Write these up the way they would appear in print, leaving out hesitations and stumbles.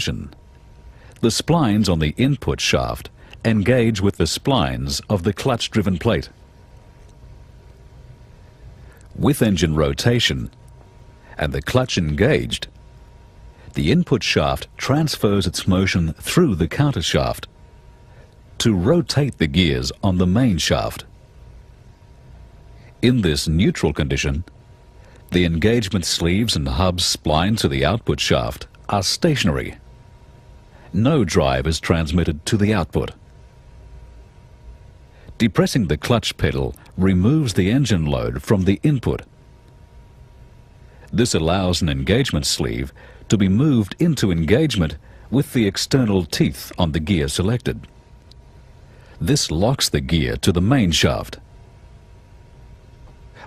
The splines on the input shaft engage with the splines of the clutch-driven plate. With engine rotation and the clutch engaged, the input shaft transfers its motion through the countershaft to rotate the gears on the main shaft. In this neutral condition, the engagement sleeves and hubs splined to the output shaft are stationary. No drive is transmitted to the output. Depressing the clutch pedal removes the engine load from the input. This allows an engagement sleeve to be moved into engagement with the external teeth on the gear selected. This locks the gear to the main shaft.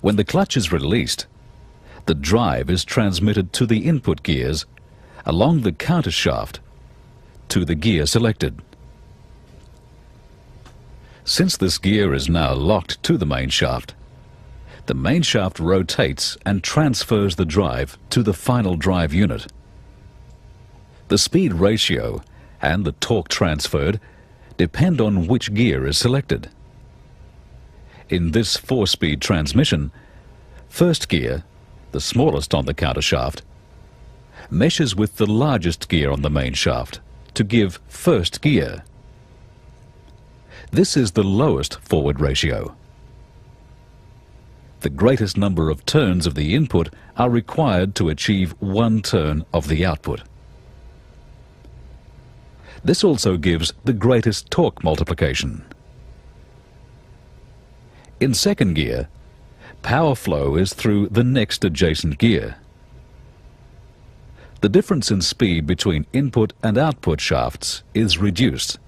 When the clutch is released, the drive is transmitted to the input gears along the countershaft to the gear selected. Since this gear is now locked to the main shaft rotates and transfers the drive to the final drive unit. The speed ratio and the torque transferred depend on which gear is selected. In this 4-speed transmission, first gear, the smallest on the countershaft, meshes with the largest gear on the main shaft to give first gear. This is the lowest forward ratio. The greatest number of turns of the input are required to achieve 1 turn of the output. This also gives the greatest torque multiplication. In second gear, power flow is through the next adjacent gear. The difference in speed between input and output shafts is reduced.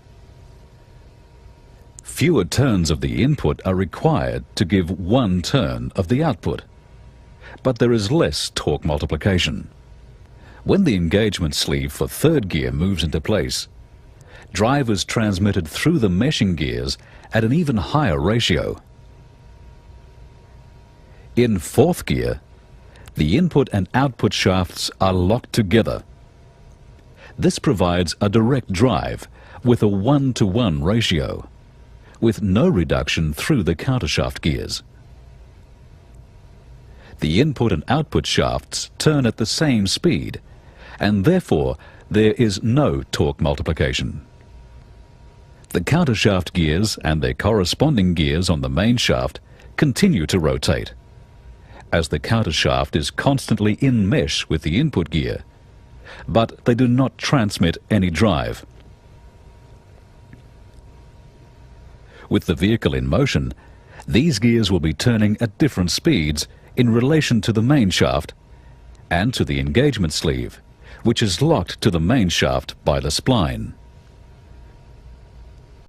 Fewer turns of the input are required to give 1 turn of the output, but there is less torque multiplication. When the engagement sleeve for third gear moves into place, drive is transmitted through the meshing gears at an even higher ratio. In fourth gear, the input and output shafts are locked together. This provides a direct drive with a 1-to-1 ratio, with no reduction through the countershaft gears. The input and output shafts turn at the same speed, and therefore there is no torque multiplication. The countershaft gears and their corresponding gears on the main shaft continue to rotate, as the countershaft is constantly in mesh with the input gear, but they do not transmit any drive. With the vehicle in motion, these gears will be turning at different speeds in relation to the main shaft and to the engagement sleeve, which is locked to the main shaft by the spline.